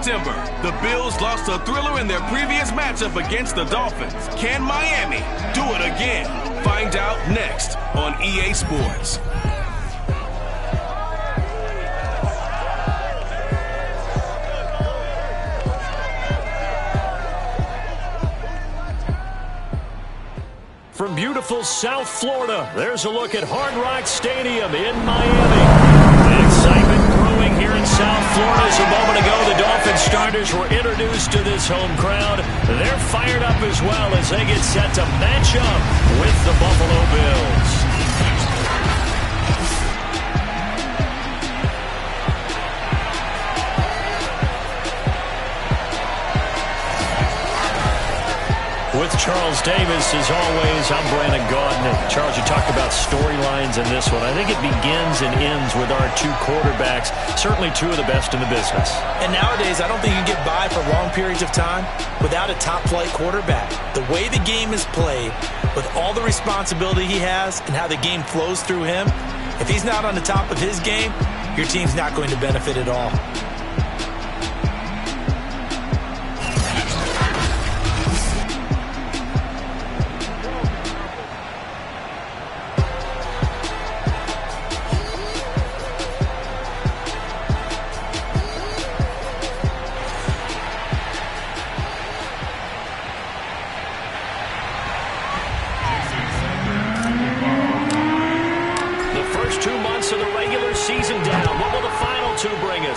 September, the Bills lost a thriller in their previous matchup against the Dolphins. Can Miami do it again? Find out next on EA Sports. From beautiful South Florida, there's a look at Hard Rock Stadium in Miami. The excitement growing here in South Florida. As a moment ago, the Dolphins starters were introduced to this home crowd. They're fired up as well as they get set to match up with the Buffalo Bills. With Charles Davis, as always, I'm Brandon Gaudin. Charles, you talked about storylines in this one. I think it begins and ends with our two quarterbacks, certainly two of the best in the business. And nowadays, I don't think you can get by for long periods of time without a top-flight quarterback. The way the game is played, with all the responsibility he has and how the game flows through him, if he's not on the top of his game, your team's not going to benefit at all.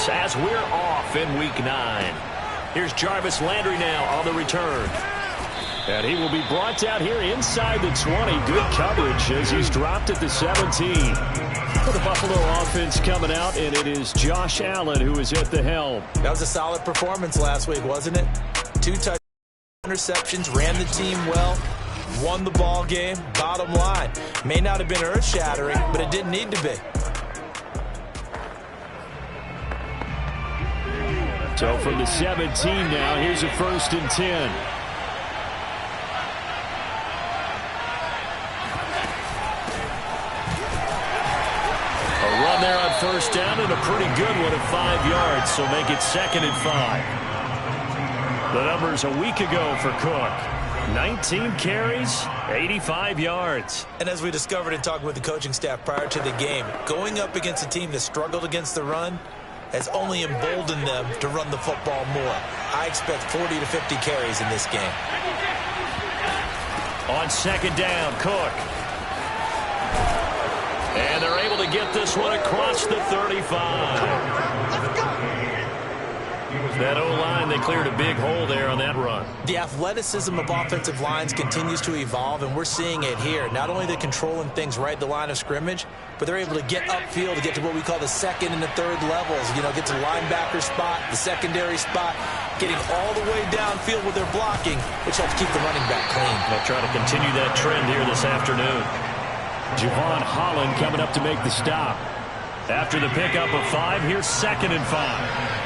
As we're off in Week 9. Here's Jarvis Landry now on the return. And he will be brought down here inside the 20. Good coverage as he's dropped at the 17. For the Buffalo offense coming out, and it is Josh Allen who is at the helm. That was a solid performance last week, wasn't it? 2 touchdowns, interceptions, ran the team well, won the ball game. Bottom line, may not have been earth-shattering, but it didn't need to be. So from the 17 now, here's a 1st and 10. A run there on 1st down and a pretty good one at 5 yards, so make it 2nd and 5. The numbers a week ago for Cook. 19 carries, 85 yards. And as we discovered in talking with the coaching staff prior to the game, going up against a team that struggled against the run has only emboldened them to run the football more. I expect 40 to 50 carries in this game. On 2nd down, Cook. And they're able to get this one across the 35. That O-line, they cleared a big hole there on that run. The athleticism of offensive lines continues to evolve, and we're seeing it here. Not only they're controlling things right at the line of scrimmage, but they're able to get upfield to get to what we call the 2nd and the 3rd levels. You know, get to the linebacker spot, the secondary spot, getting all the way downfield with their blocking, which helps keep the running back clean. They'll try to continue that trend here this afternoon. Javon Holland coming up to make the stop. After the pickup of 5, here's 2nd and 5.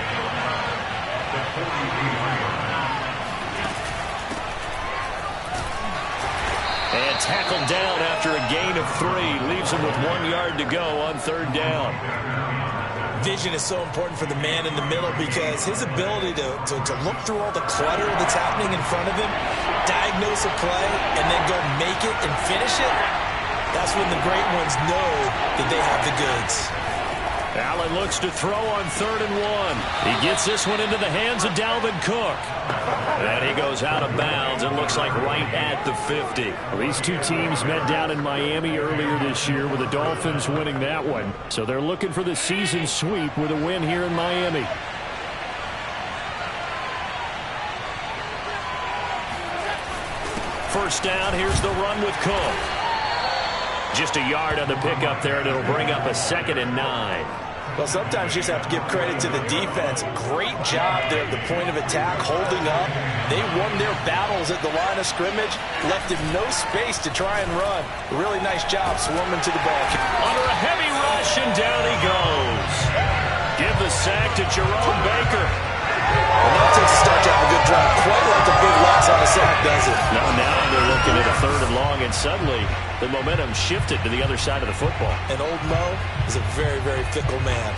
And tackled down after a gain of 3. Leaves him with 1 yard to go on 3rd down. Vision is so important for the man in the middle because his ability to look through all the clutter that's happening in front of him, diagnose a play, and then go make it and finish it, that's when the great ones know that they have the goods. Allen looks to throw on 3rd and 1. He gets this one into the hands of Dalvin Cook. And he goes out of bounds and looks like right at the 50. Well, these two teams met down in Miami earlier this year with the Dolphins winning that one. So they're looking for the season sweep with a win here in Miami. First down, here's the run with Cook. Just a yard on the pickup there, and it'll bring up a 2nd and 9. Well, sometimes you just have to give credit to the defense. Great job there at the point of attack, holding up. They won their battles at the line of scrimmage, left him no space to try and run. Really nice job swarming to the ball. Under a heavy rush, and down he goes. Give the sack to Jerome Baker. And that takes a start to have a good drive. Quite like the big loss on the sack, does it? Now they're looking at a 3rd and long, and suddenly the momentum shifted to the other side of the football. And old Mo is a very, very fickle man.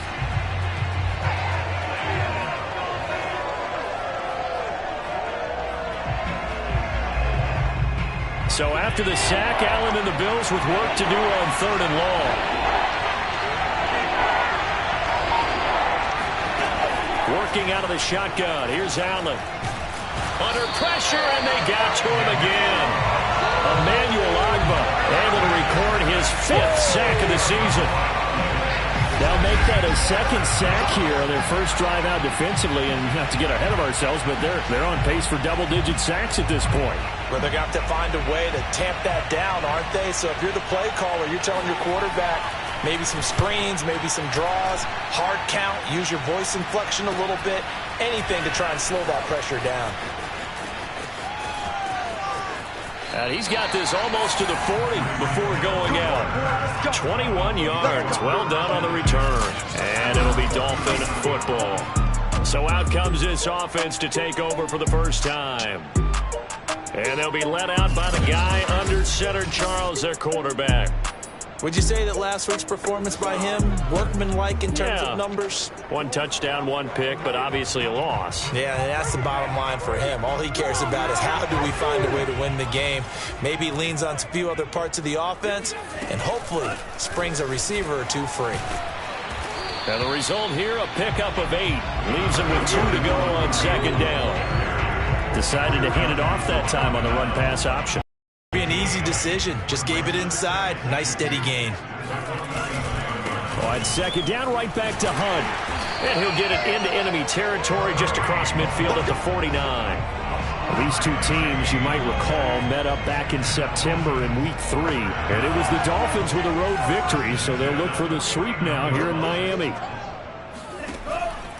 So after the sack, Allen and the Bills with work to do on 3rd and long. Working out of the shotgun. Here's Allen. Under pressure, and they got to him again. Emmanuel Agba able to record his 5th sack of the season. They'll make that a 2nd sack here on their first drive out defensively, and not to get ahead of ourselves, but they're on pace for double-digit sacks at this point. Well, they're going to have to find a way to tamp that down, aren't they? So if you're the play caller, you're telling your quarterback maybe some screens, maybe some draws, hard count, use your voice inflection a little bit, anything to try and slow that pressure down. And he's got this almost to the 40 before going out. 21 yards. Well done on the return. And it'll be Dolphin football. So out comes this offense to take over for the first time. And they'll be led out by the guy under center, Charles, their quarterback. Would you say that last week's performance by him, workmanlike in terms of numbers? 1 touchdown, 1 pick, but obviously a loss. Yeah, and that's the bottom line for him. All he cares about is how do we find a way to win the game. Maybe leans on a few other parts of the offense, and hopefully springs a receiver or 2 free. And the result here, a pickup of 8. Leaves him with 2 to go on 2nd down. Decided to hand it off that time on the run-pass option. Be an easy decision. Just gave it inside. Nice steady gain. On 2nd down, right back to Hunt. And he'll get it into enemy territory just across midfield at the 49. These two teams, you might recall, met up back in September in Week 3. And it was the Dolphins with a road victory, so they'll look for the sweep now here in Miami.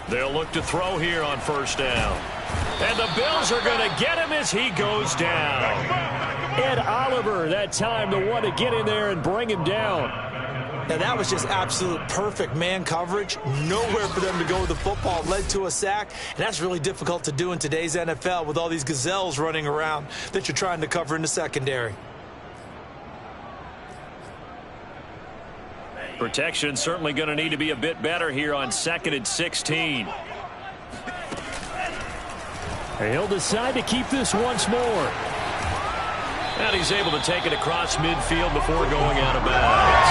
They'll look to throw here on 1st down. And the Bills are going to get him as he goes down. Ed Oliver, that time, the one to get in there and bring him down. Now, that was just absolute perfect man coverage. Nowhere for them to go with the football. Led to a sack, and that's really difficult to do in today's NFL with all these gazelles running around that you're trying to cover in the secondary. Protection certainly going to need to be a bit better here on 2nd and 16. He'll decide to keep this once more. And he's able to take it across midfield before going out of bounds.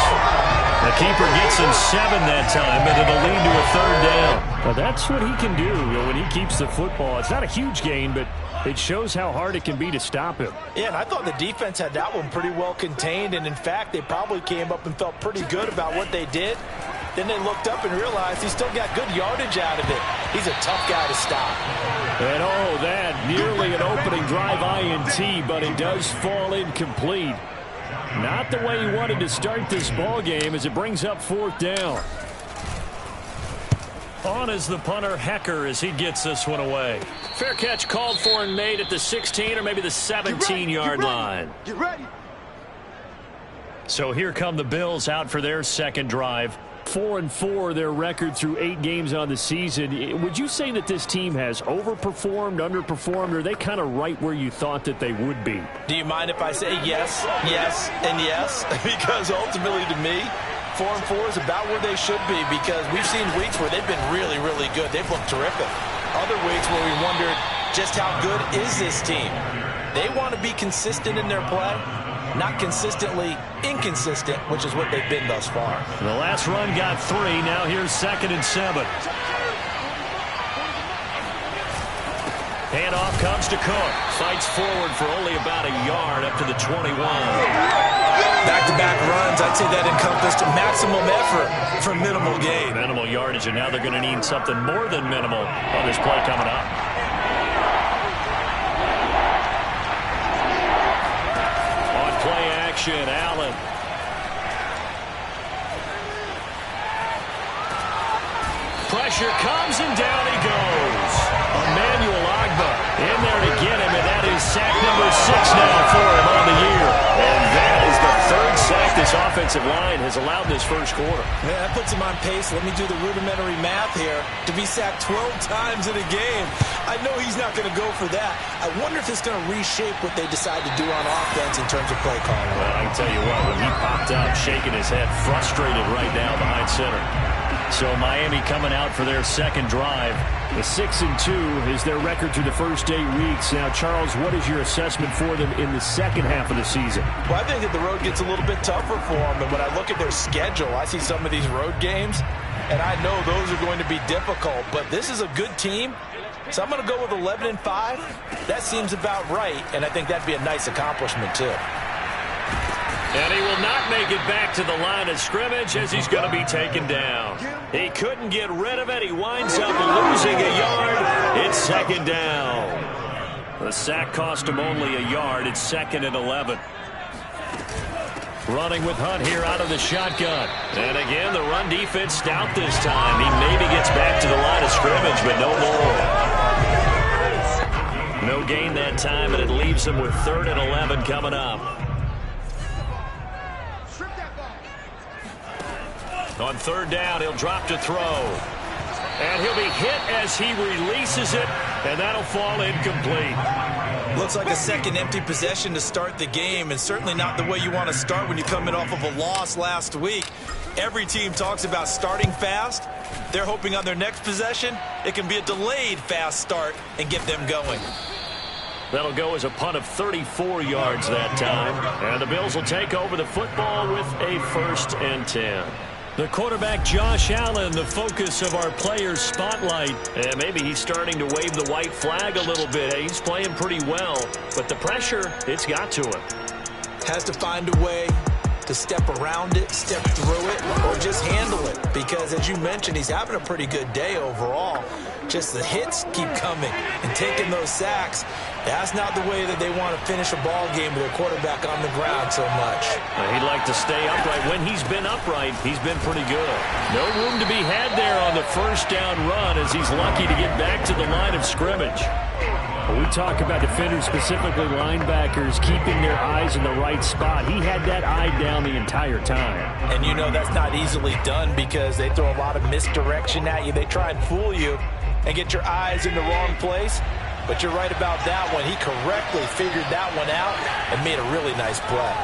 The keeper gets him 7 that time, and it'll lead to a 3rd down. Now that's what he can do when he keeps the football. It's not a huge gain, but it shows how hard it can be to stop him. Yeah, and I thought the defense had that one pretty well contained, and in fact, they probably came up and felt pretty good about what they did. Then they looked up and realized he still got good yardage out of it. He's a tough guy to stop. And that nearly an opening drive INT, but it does fall incomplete. Not the way he wanted to start this ball game as it brings up 4th down. On is the punter, Hecker, as he gets this one away. Fair catch called for and made at the 16 or maybe the 17-yard line. Get ready. So here come the Bills out for their 2nd drive. 4-4 their record through 8 games on the season. Would you say that this team has overperformed, underperformed, or are they kind of right where you thought that they would be? Do you mind if I say yes, yes, and yes? Because ultimately to me, 4-4 is about where they should be, because we've seen weeks where they've been really, really good. They've looked terrific. Other weeks where we wondered just how good is this team. They want to be consistent in their play. Not consistently inconsistent, which is what they've been thus far. The last run got 3. Now here's 2nd and 7. Handoff comes to Cook. Fights forward for only about a yard up to the 21. Back-to-back runs, I'd say that encompassed maximum effort for minimal gain. Minimal yardage, and now they're going to need something more than minimal on this play coming up. Play action, Allen. Pressure comes, and down he goes. Emmanuel Agba in there to get him, and that is sack number 6 now for him on the year. And that is the 3rd sack this offensive line has allowed this first quarter. Man, that puts him on pace. Let me do the rudimentary math here. To be sacked 12 times in a game, I know he's not going to go for that. I wonder if it's going to reshape what they decide to do on offense in terms of play calling. Well, I can tell you what, when he popped up, shaking his head, frustrated right now behind center. So Miami coming out for their second drive. The 6-2 is their record through the first 8 weeks. Now, Charles, what is your assessment for them in the second half of the season? Well, I think that the road gets a little bit tougher for them. And when I look at their schedule, I see some of these road games, and I know those are going to be difficult. But this is a good team, so I'm going to go with 11-5. That seems about right, and I think that'd be a nice accomplishment, too. And he will not make it back to the line of scrimmage as he's going to be taken down. He couldn't get rid of it. He winds up losing a yard. It's second down. The sack cost him only a yard. It's 2nd and 11. Running with Hunt here out of the shotgun. And again, the run defense stout this time. He maybe gets back to the line of scrimmage, but no more. No gain that time, and it leaves him with 3rd and 11 coming up. On 3rd down, he'll drop to throw. And he'll be hit as he releases it, and that'll fall incomplete. Looks like a second empty possession to start the game, and certainly not the way you want to start when you come in off of a loss last week. Every team talks about starting fast. They're hoping on their next possession, it can be a delayed fast start and get them going. That'll go as a punt of 34 yards that time. And the Bills will take over the football with a 1st and 10. The quarterback, Josh Allen, the focus of our players' spotlight. And maybe he's starting to wave the white flag a little bit. He's playing pretty well, but the pressure, it's got to him. Has to find a way to step around it, step through it, or just handle it. Because, as you mentioned, he's having a pretty good day overall. Just the hits keep coming and taking those sacks. That's not the way that they want to finish a ball game with their quarterback on the ground so much. He'd like to stay upright. When he's been upright, he's been pretty good. No room to be had there on the 1st down run as he's lucky to get back to the line of scrimmage. When we talk about defenders, specifically linebackers, keeping their eyes in the right spot, he had that eye down the entire time. And you know that's not easily done because they throw a lot of misdirection at you. They try and fool you and get your eyes in the wrong place. But you're right about that one. He correctly figured that one out and made a really nice play.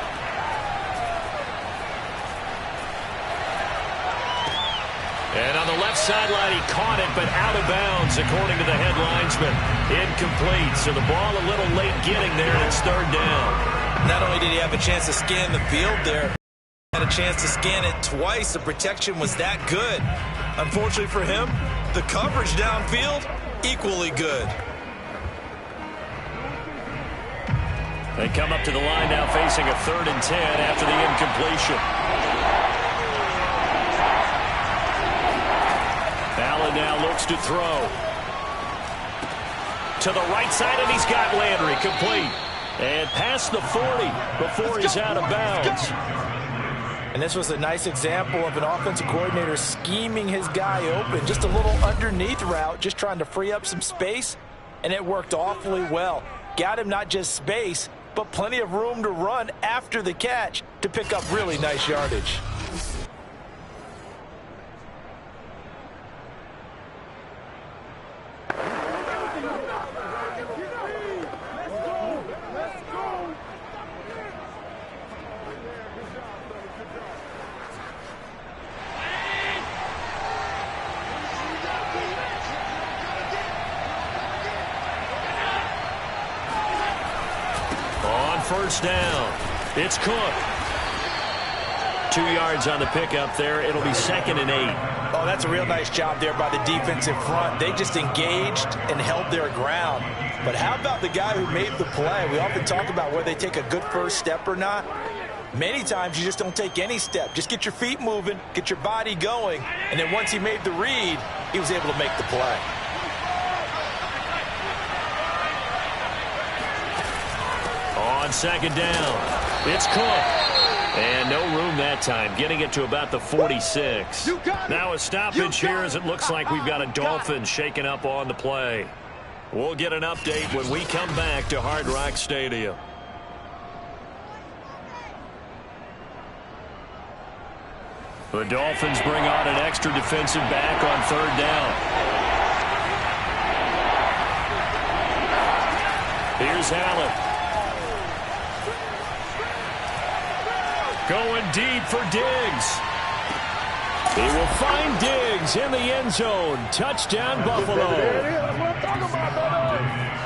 And on the left sideline, he caught it, but out of bounds, according to the head linesman. Incomplete, so the ball a little late getting there, and it's 3rd down. Not only did he have a chance to scan the field there, he had a chance to scan it twice. The protection was that good. Unfortunately for him, the coverage downfield, equally good. They come up to the line now facing a 3rd and 10 after the incompletion. Allen now looks to throw. To the right side, and he's got Landry complete. And past the 40 before he's out of bounds. And this was a nice example of an offensive coordinator scheming his guy open. Just a little underneath route, just trying to free up some space. And it worked awfully well. Got him not just space, but plenty of room to run after the catch to pick up really nice yardage. First down. It's Cook. 2 yards on the pickup there. It'll be 2nd and 8. Oh, that's a real nice job there by the defensive front. They just engaged and held their ground. But how about the guy who made the play? We often talk about whether they take a good first step or not. Many times you just don't take any step. Just get your feet moving, get your body going, and then once he made the read, he was able to make the play. On 2nd down, it's Cook. And no room that time, getting it to about the 46. Now a stoppage here as it looks like we've got a Dolphins shaking up on the play. We'll get an update when we come back to Hard Rock Stadium. The Dolphins bring on an extra defensive back on 3rd down. Here's Allen. Going deep for Diggs. He will find Diggs in the end zone. Touchdown, Buffalo.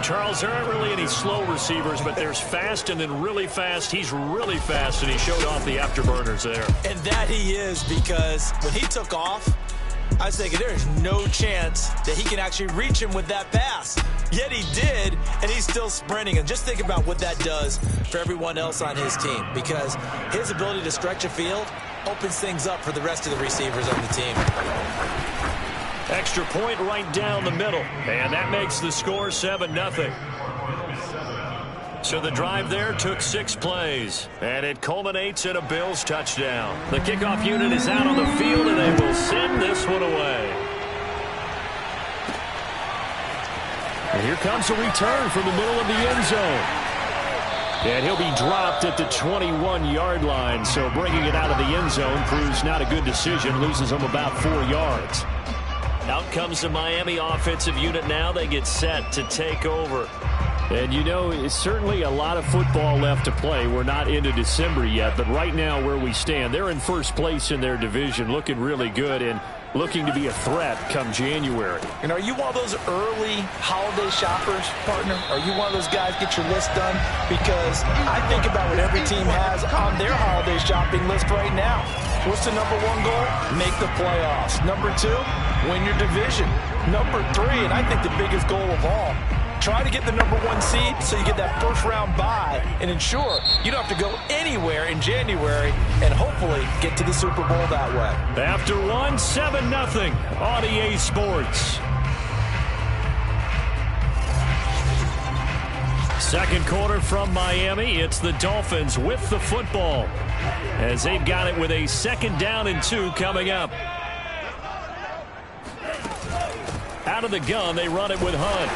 Charles, there aren't really any slow receivers, but there's fast and then really fast. He's really fast, and he showed off the afterburners there. And that he is, because when he took off, I was thinking there's no chance that he can actually reach him with that pass. Yet he did, and he's still sprinting. And just think about what that does for everyone else on his team, because his ability to stretch a field opens things up for the rest of the receivers on the team. Extra point right down the middle, and that makes the score 7-0. So the drive there took 6 plays, and it culminates in a Bills touchdown. The kickoff unit is out on the field, and they will send this one away. And here comes a return from the middle of the end zone. And he'll be dropped at the 21-yard line, so bringing it out of the end zone proves not a good decision, loses him about 4 yards. Out comes the Miami offensive unit now. They get set to take over. And, you know, it's certainly a lot of football left to play. We're not into December yet, but right now where we stand, they're in first place in their division, looking really good and looking to be a threat come January. And are you one of those early holiday shoppers, partner? Are you one of those guys get your list done? Because I think about what every team has on their holiday shopping list right now. What's the number 1 goal? Make the playoffs. Number 2, win your division. Number 3, and I think the biggest goal of all, try to get the number 1 seed so you get that first-round bye and ensure you don't have to go anywhere in January and hopefully get to the Super Bowl that way. After 1, 7-0 on EA Sports. Second quarter from Miami. It's the Dolphins with the football as they've got it with a 2nd down and 2 coming up. Out of the gun, they run it with Hunt.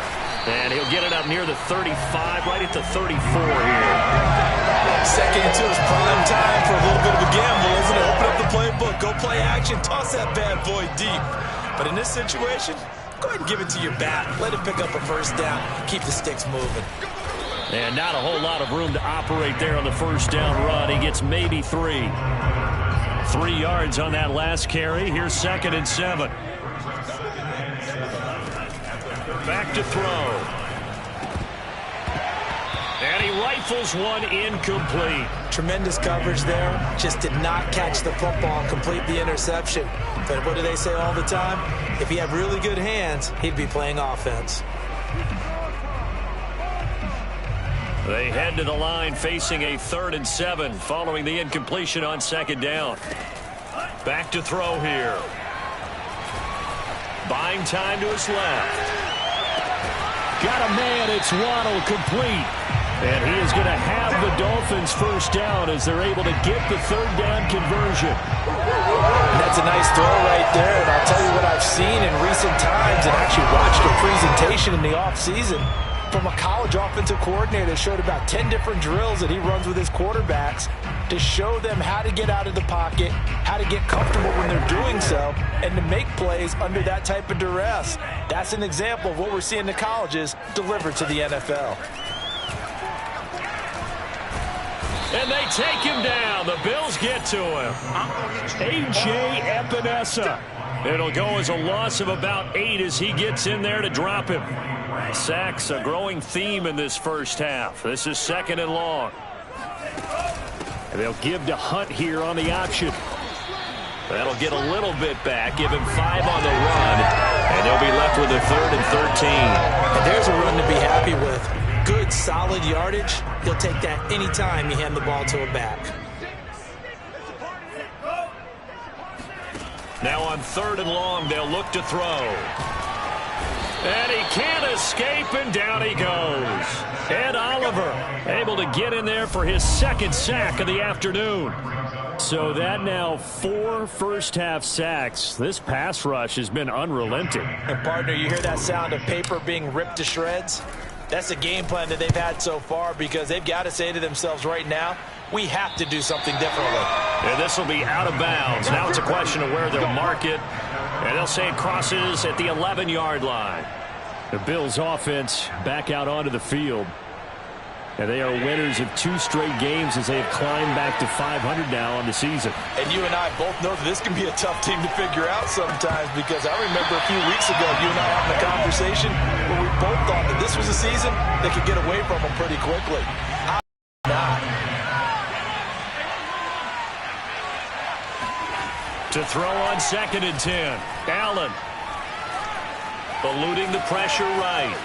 And he'll get it up near the 35, right at the 34 here. 2nd and 2 is prime time for a little bit of a gamble, isn't it? Open up the playbook, go play action, toss that bad boy deep. But in this situation, go ahead and give it to your back. Let it pick up a first down. Keep the sticks moving. And not a whole lot of room to operate there on the first down run. He gets maybe 3. 3 yards on that last carry. Here's 2nd and 7. Back to throw. And he rifles one incomplete. Tremendous coverage there. Just did not catch the football and complete the interception. But what do they say all the time? If he had really good hands, he'd be playing offense. They head to the line facing a 3rd and 7 following the incompletion on 2nd down. Back to throw here. Buying time to his left. Got a man, it's Waddle, complete. And he is going to have the Dolphins first down as they're able to get the 3rd down conversion. And that's a nice throw right there. And I'll tell you what I've seen in recent times and actually watched a presentation in the offseason from a college offensive coordinator that showed about 10 different drills that he runs with his quarterbacks to show them how to get out of the pocket, how to get comfortable when they're doing so, and to make plays under that type of duress. That's an example of what we're seeing in the colleges delivered to the NFL. And they take him down. The Bills get to him. A.J. Epinesa. It'll go as a loss of about 8 as he gets in there to drop him. Sacks, a growing theme in this first half. This is 2nd and long. And they'll give to Hunt here on the option. That'll get a little bit back, give him 5 on the run, and they'll be left with a 3rd and 13. And there's a run to be happy with. Good, solid yardage. He'll take that anytime you hand the ball to a back. Now on 3rd and long, they'll look to throw. And he can't escape, and down he goes. Ed Oliver able to get in there for his 2nd sack of the afternoon. So that now 4 first-half sacks. This pass rush has been unrelenting. And, partner, you hear that sound of paper being ripped to shreds? That's the game plan that they've had so far because they've got to say to themselves right now, we have to do something differently. And this will be out of bounds. Now it's a question of where they'll mark it. And they'll say it crosses at the 11-yard line. The Bills' offense back out onto the field. And they are winners of 2 straight games as they have climbed back to 500 now on the season. And you and I both know that this can be a tough team to figure out sometimes, because I remember a few weeks ago you and I having a conversation where we both thought that this was a season that could get away from them pretty quickly. Not. To throw on 2nd and 10. Allen. Eluding the pressure right.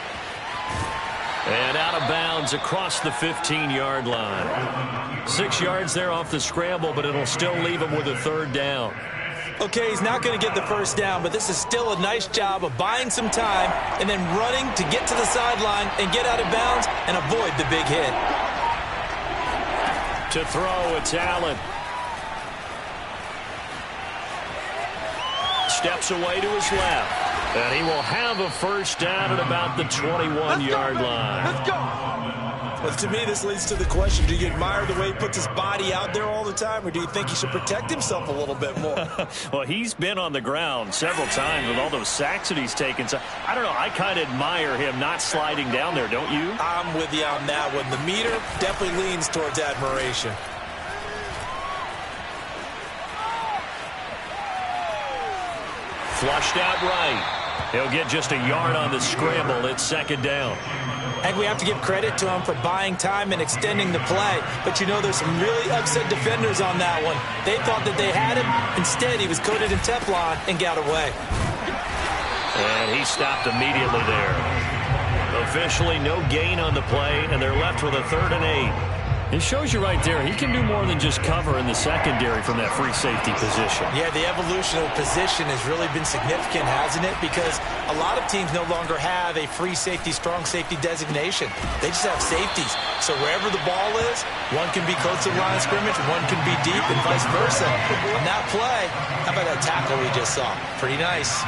And out of bounds across the 15-yard line. 6 yards there off the scramble, but it'll still leave him with a 3rd down. Okay, he's not going to get the 1st down, but this is still a nice job of buying some time and then running to get to the sideline and get out of bounds and avoid the big hit. To throw, it's Allen. Steps away to his left. And he will have a 1st down at about the 21-yard line. Let's go. Well, to me, this leads to the question, do you admire the way he puts his body out there all the time, or do you think he should protect himself a little bit more? Well, he's been on the ground several times with all those sacks that he's taken. So, I don't know, I kind of admire him not sliding down there, don't you? I'm with you on that one. The meter definitely leans towards admiration. Flushed out right. He'll get just a yard on the scramble. It's 2nd down. And we have to give credit to him for buying time and extending the play. But you know, there's some really upset defenders on that one. They thought that they had him. Instead, he was coated in Teflon and got away. And he stopped immediately there. Officially no gain on the play, and they're left with a 3rd and 8. It shows you right there, he can do more than just cover in the secondary from that free safety position. Yeah, the evolution of position has really been significant, hasn't it? Because a lot of teams no longer have a free safety, strong safety designation. They just have safeties. So wherever the ball is, one can be close to the line of scrimmage, one can be deep, and vice versa. On that play, how about that tackle we just saw? Pretty nice.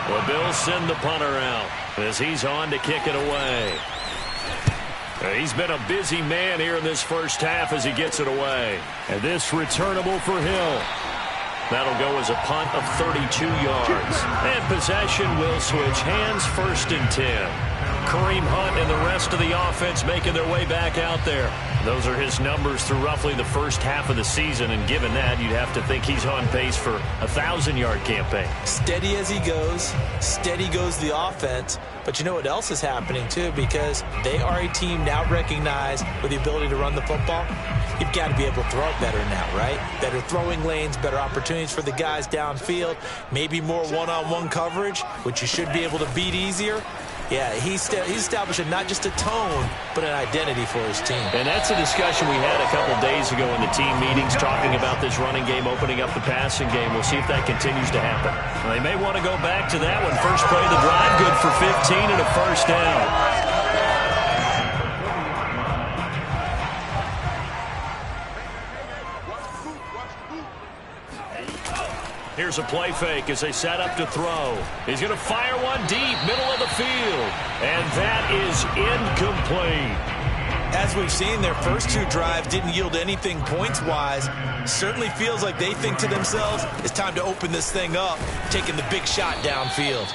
The Bills send the punter out as he's on to kick it away. He's been a busy man here in this 1st half as he gets it away. And this returnable for Hill. That'll go as a punt of 32 yards. And possession will switch hands, 1st and 10. Kareem Hunt and the rest of the offense making their way back out there. Those are his numbers through roughly the 1st half of the season, and given that, you'd have to think he's on pace for a 1,000-yard campaign. Steady as he goes, steady goes the offense. But you know what else is happening, too, because they are a team now recognized with the ability to run the football. You've got to be able to throw it better now, right? Better throwing lanes, better opportunities for the guys downfield, maybe more one-on-one coverage, which you should be able to beat easier. Yeah, he's establishing not just a tone, but an identity for his team. And that's a discussion we had a couple days ago in the team meetings, talking about this running game, opening up the passing game. We'll see if that continues to happen. Well, they may want to go back to that one. First play of the drive, good for 15 and a 1st down. Here's a play fake as they set up to throw. He's going to fire one deep, middle of the field. And that is incomplete. As we've seen, their first 2 drives didn't yield anything points-wise. Certainly feels like they think to themselves, it's time to open this thing up, taking the big shot downfield.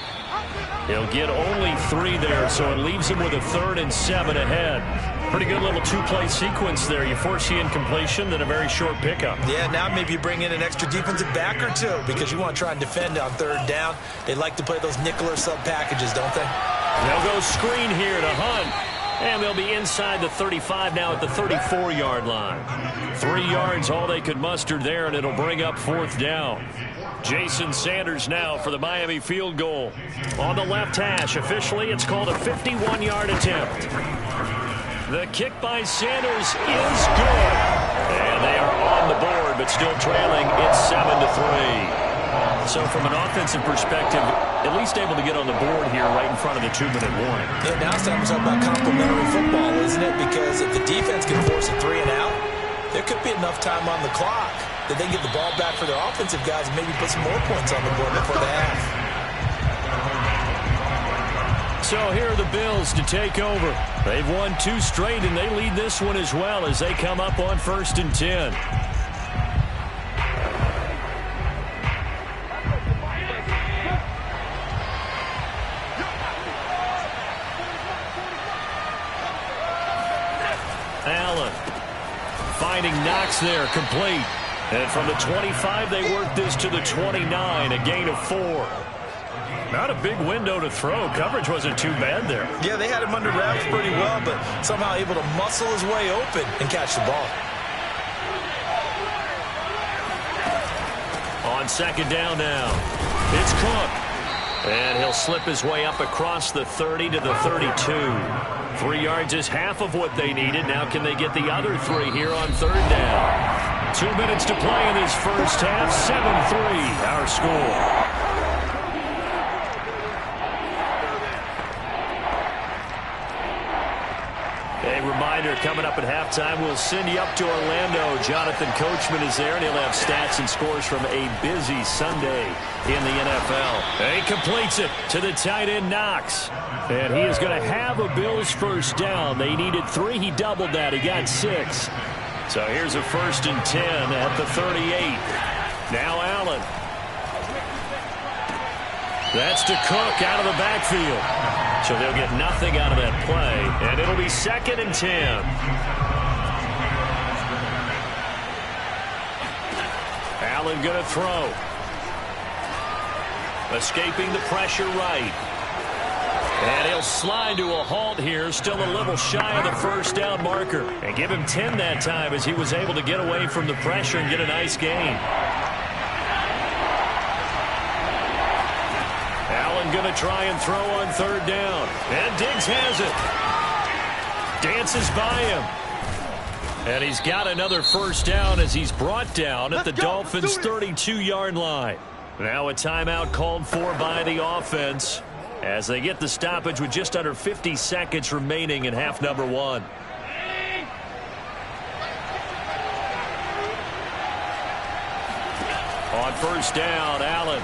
He'll get only 3 there, so it leaves him with a 3rd and 7 ahead. Pretty good little 2-play sequence there. You force the incompletion, then a very short pickup. Yeah, now maybe you bring in an extra defensive back or 2 because you want to try and defend on 3rd down. They like to play those nickel or sub packages, don't they? They'll go screen here to Hunt. And they'll be inside the 35 now at the 34-yard line. 3 yards, all they could muster there, and it'll bring up 4th down. Jason Sanders now for the Miami field goal. On the left hash, officially it's called a 51-yard attempt. The kick by Sanders is good. And they are on the board, but still trailing. It's 7-3. So from an offensive perspective, at least able to get on the board here right in front of the 2-minute warning. Yeah, now it's time to talk about complementary football, isn't it? Because if the defense can force a 3 and out, there could be enough time on the clock that they can get the ball back for their offensive guys and maybe put some more points on the board before the half. So here are the Bills to take over. They've won 2 straight, and they lead this one as well as they come up on 1st and 10. Allen finding Knox there, complete. And from the 25, they work this to the 29, a gain of 4. Not a big window to throw. Coverage wasn't too bad there. Yeah, they had him under wraps pretty well, but somehow able to muscle his way open and catch the ball. On second down now, it's Cook. And he'll slip his way up across the 30 to the 32. 3 yards is half of what they needed. Now can they get the other 3 here on third down? 2 minutes to play in this first half. 7-3 our score. A reminder, coming up at halftime, we'll send you up to Orlando. Jonathan Coachman is there, and he'll have stats and scores from a busy Sunday in the NFL. And he completes it to the tight end, Knox. And he is going to have a Bills first down. They needed 3. He doubled that. He got 6. So here's a 1st and 10 at the 38. Now Allen. That's to Cook out of the backfield. So they'll get nothing out of that play, and it'll be 2nd and 10. Allen going to throw. Escaping the pressure right. And he'll slide to a halt here, still a little shy of the first down marker. And give him 10 that time as he was able to get away from the pressure and get a nice gain. Allen going to try and throw on third down. And Diggs has it. Dances by him. And he's got another first down as he's brought down at the Dolphins' 32-yard line. Now a timeout called for by the offense as they get the stoppage with just under 50 seconds remaining in half number 1. On first down, Allen.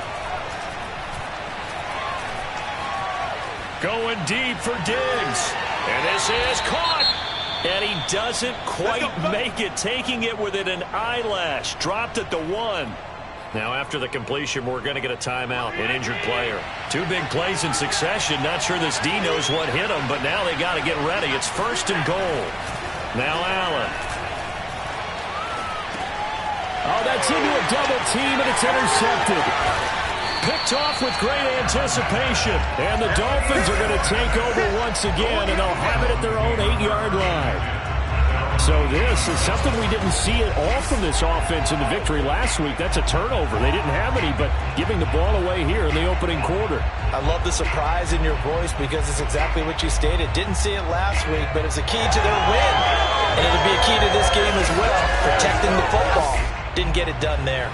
Going deep for Diggs. And this is caught. And he doesn't quite make it, taking it within an eyelash. Dropped at the 1. Now after the completion, we're going to get a timeout, an injured player. 2 big plays in succession. Not sure this D knows what hit him, but now they got to get ready. It's 1st and goal. Now Allen. Oh, that's into a double team, and it's intercepted. Picked off with great anticipation. And the Dolphins are going to take over once again, and they'll have it at their own 8-yard line. So this is something we didn't see at all from this offense in the victory last week. That's a turnover. They didn't have any, but giving the ball away here in the opening quarter. I love the surprise in your voice because it's exactly what you stated. Didn't see it last week, but it's a key to their win. And it'll be a key to this game as well, protecting the football. Didn't get it done there.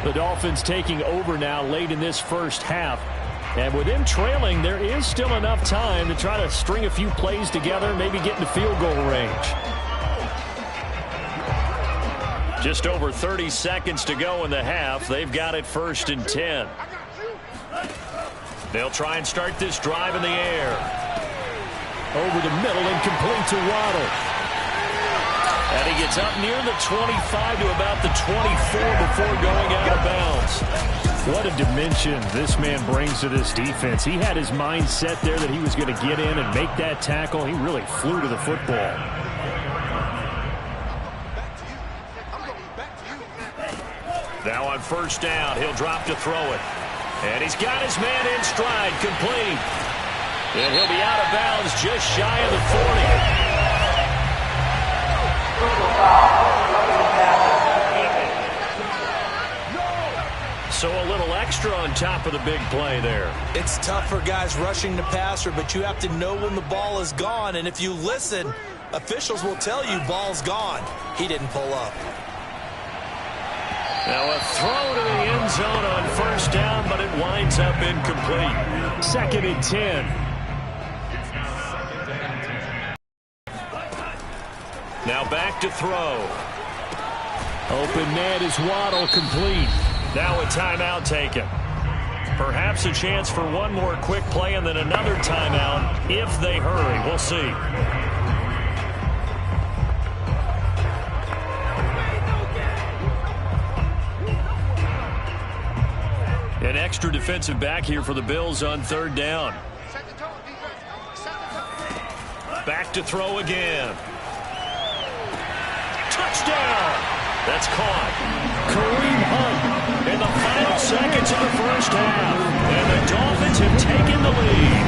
The Dolphins taking over now late in this first half. And with them trailing, there is still enough time to try to string a few plays together, maybe get into field goal range. Just over 30 seconds to go in the half. They've got it 1st and 10. They'll try and start this drive in the air. Over the middle and complete to Waddle. And he gets up near the 25 to about the 24 before going out of bounds. What a dimension this man brings to this defense. He had his mind set there that he was going to get in and make that tackle. He really flew to the football. Now on first down, he'll drop to throw it. And he's got his man in stride, complete. And he'll be out of bounds just shy of the 40. So a little extra on top of the big play there. It's tough for guys rushing the passer, but you have to know when the ball is gone. And if you listen, officials will tell you ball's gone. He didn't pull up. Now a throw to the end zone on first down, but it winds up incomplete. 2nd and 10. Now back to throw. Open net is Waddle, complete. Now a timeout taken. Perhaps a chance for one more quick play and then another timeout if they hurry. We'll see. An extra defensive back here for the Bills on third down. Back to throw again. touchdown. That's caught. Kareem Hunt in the final seconds of the first half. And the Dolphins have taken the lead.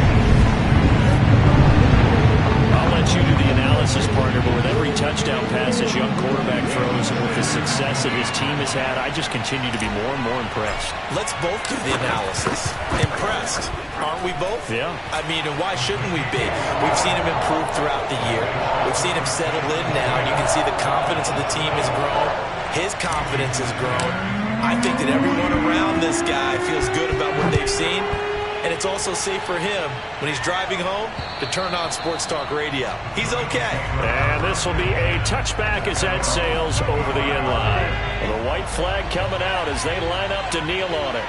I'll let you do the analysis, partner, but with every touchdown pass this young quarterback throws and with the success that his team has had, I just continue to be more and more impressed. Let's both do the analysis. Impressed. Aren't we both? Yeah. I mean, and why shouldn't we be? We've seen him improve throughout the year. We've seen him settle in now. You can see the confidence of the team has grown. His confidence has grown. I think that everyone around this guy feels good about what they've seen. And it's also safe for him, when he's driving home, to turn on Sports Talk Radio. He's okay. And this will be a touchback as that sails over the end line. The white flag coming out as they line up to kneel on it.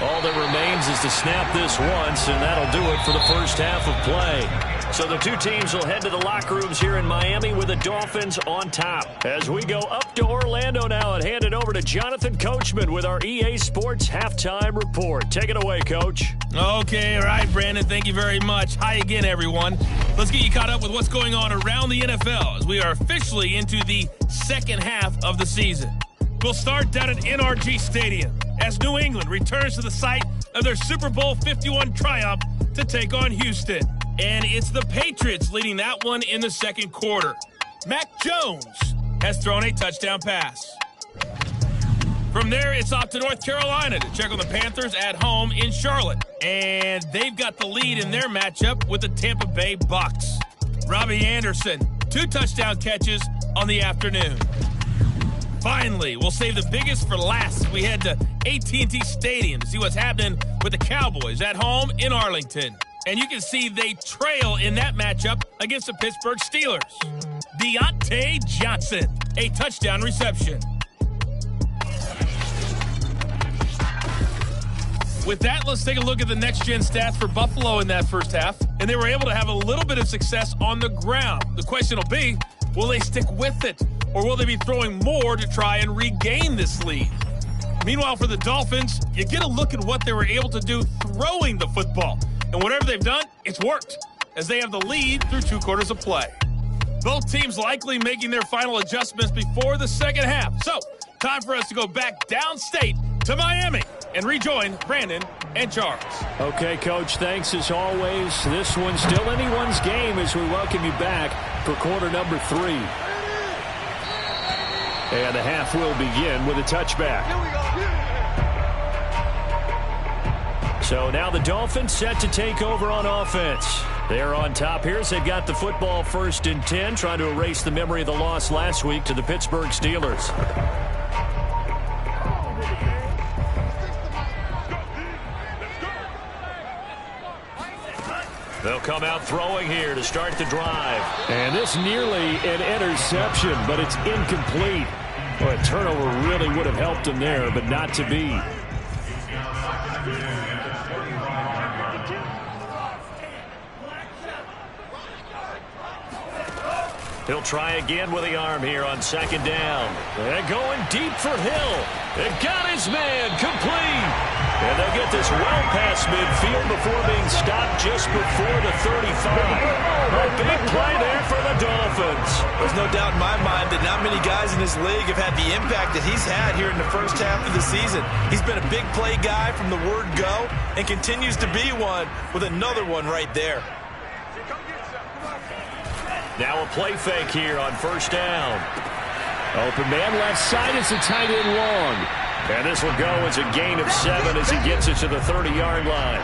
All that remains is to snap this once, and that'll do it for the first half of play. So the two teams will head to the locker rooms here in Miami with the Dolphins on top. As we go up to Orlando now and hand it over to Jonathan Coachman with our EA Sports Halftime Report. Take it away, Coach. Okay, all right, Brandon, thank you very much. Hi again, everyone. Let's get you caught up with what's going on around the NFL as we are officially into the second half of the season. We'll start down at NRG Stadium as New England returns to the site of their Super Bowl 51 triumph to take on Houston. And it's the Patriots leading that one in the second quarter. Mac Jones has thrown a touchdown pass. From there, it's off to North Carolina to check on the Panthers at home in Charlotte. And they've got the lead in their matchup with the Tampa Bay Bucks. Robbie Anderson, 2 touchdown catches on the afternoon. Finally, we'll save the biggest for last. We head to AT&T Stadium to see what's happening with the Cowboys at home in Arlington. And you can see they trail in that matchup against the Pittsburgh Steelers. Deontay Johnson, a touchdown reception. With that, let's take a look at the next-gen stats for Buffalo in that first half. And they were able to have a little bit of success on the ground. The question will be, will they stick with it? Or will they be throwing more to try and regain this lead? Meanwhile, for the Dolphins, you get a look at what they were able to do throwing the football. And whatever they've done, it's worked, as they have the lead through 2 quarters of play. Both teams likely making their final adjustments before the second half. So, time for us to go back downstate to Miami and rejoin Brandon and Charles. Okay, Coach, thanks as always. This one's still anyone's game as we welcome you back for quarter number 3. And the half will begin with a touchback. So now the Dolphins set to take over on offense. They're on top here as they've got the football 1st and 10, trying to erase the memory of the loss last week to the Pittsburgh Steelers. They'll come out throwing here to start the drive. And this nearly an interception, but it's incomplete. Well, a turnover really would have helped him there, but not to be. He'll try again with the arm here on 2nd down. And going deep for Hill. They've got his man complete. And they'll get this well past midfield before being stopped just before the 35. A big play there for the Dolphins. There's no doubt in my mind that not many guys in this league have had the impact that he's had here in the first half of the season. He's been a big play guy from the word go and continues to be one with another one right there. Now a play fake here on 1st down. Open man left side as the tight end long. And this will go as a gain of 7 as he gets it to the 30-yard line.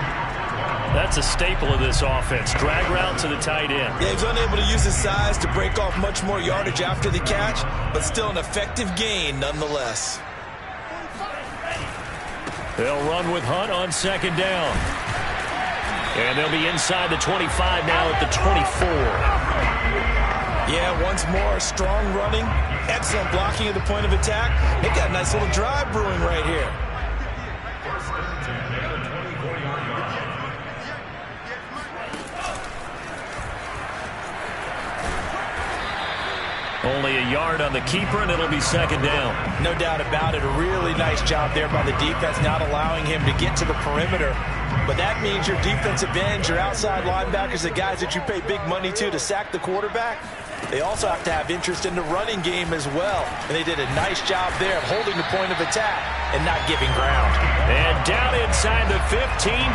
That's a staple of this offense. Drag route to the tight end. Yeah, he's unable to use his size to break off much more yardage after the catch, but still an effective gain nonetheless. They'll run with Hunt on 2nd down. And they'll be inside the 25 now at the 24. Yeah, once more, strong running, excellent blocking at the point of attack. They've got a nice little drive brewing right here. Only a yard on the keeper, and it'll be 2nd down. No doubt about it. A really nice job there by the defense, not allowing him to get to the perimeter. But that means your defensive ends, your outside linebackers, the guys that you pay big money to sack the quarterback, They also have to have interest in the running game as well. And they did a nice job there of holding the point of attack and not giving ground. And down inside the 15,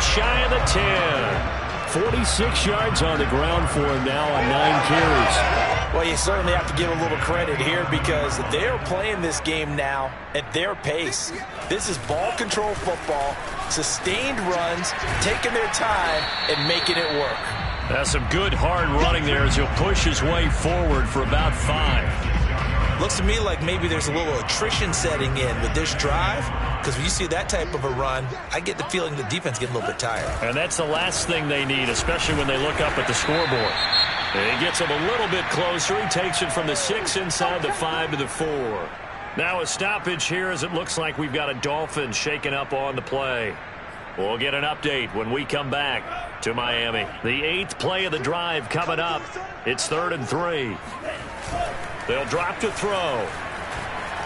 shy of the 10. 46 yards on the ground for him now on 9 carries. Well, you certainly have to give a little credit here because they're playing this game now at their pace. This is ball control football, sustained runs, taking their time, and making it work. That's some good hard running there as he'll push his way forward for about 5. Looks to me like maybe there's a little attrition setting in with this drive, because when you see that type of a run, I get the feeling the defense getting a little bit tired. And that's the last thing they need, especially when they look up at the scoreboard. And he gets him a little bit closer. He takes it from the 6 inside the 5 to the 4. Now a stoppage here as it looks like we've got a Dolphins shaking up on the play. We'll get an update when we come back to Miami. The 8th play of the drive coming up. It's 3rd and 3. They'll drop to throw.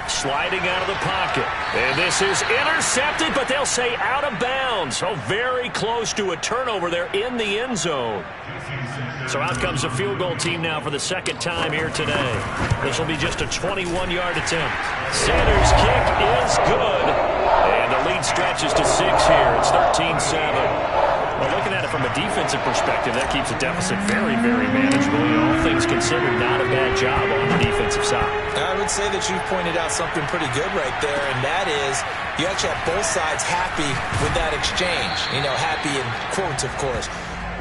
Sliding out of the pocket. And this is intercepted, but they'll say out of bounds. So very close to a turnover there in the end zone. So out comes the field goal team now for the second time here today. This will be just a 21-yard attempt. Sanders' kick is good. And the lead stretches to 6 here. It's 13-7. Well, looking at it from a defensive perspective, that keeps the deficit very, very manageable. All things considered, not a bad job on the defensive side. I would say that you pointed out something pretty good right there, and that is you actually have both sides happy with that exchange. You know, happy in quotes, of course.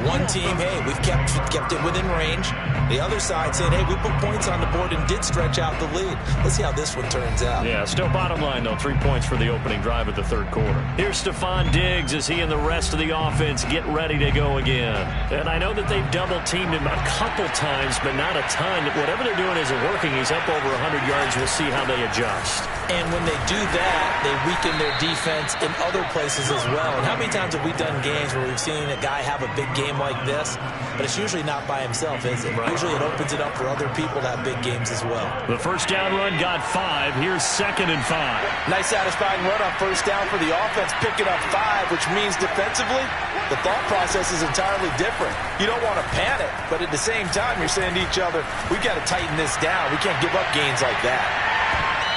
One team, hey, we've kept it within range. The other side saying, hey, we put points on the board and did stretch out the lead. Let's see how this one turns out. Yeah, still bottom line, though. 3 points for the opening drive of the third quarter. Here's Stephon Diggs as he and the rest of the offense get ready to go again. And I know that they've double-teamed him a couple times, but not a ton. Whatever they're doing isn't working. He's up over 100 yards. We'll see how they adjust. And when they do that, they weaken their defense in other places as well. And how many times have we done games where we've seen a guy have a big game like this, but it's usually not by himself, is it? Right. Usually it opens it up for other people to have big games as well. The first down run got 5. Here's 2nd and 5. Nice satisfying run on first down for the offense, picking up 5, which means defensively, the thought process is entirely different. You don't want to panic, but at the same time, you're saying to each other, we've got to tighten this down. We can't give up gains like that.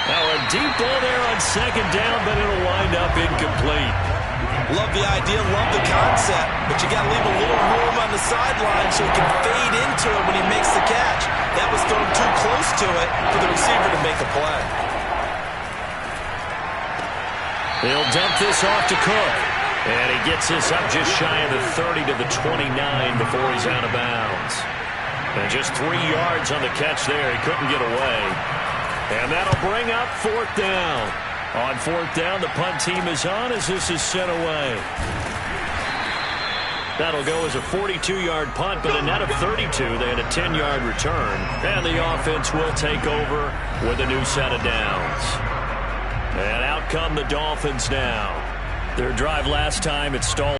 Now a deep ball there on 2nd down, but it'll wind up incomplete. Love the idea, love the concept, but you got to leave a little room on the sideline so he can fade into it when he makes the catch. That was thrown too close to it for the receiver to make a play. They'll dump this off to Cook. And he gets this up just shy of the 30 to the 29 before he's out of bounds. And just 3 yards on the catch there. He couldn't get away. And that'll bring up 4th down. On 4th down, the punt team is on as this is sent away. That'll go as a 42-yard punt, but a net of 32. They had a 10-yard return. And the offense will take over with a new set of downs. And out come the Dolphins now. Their drive last time, it stalled.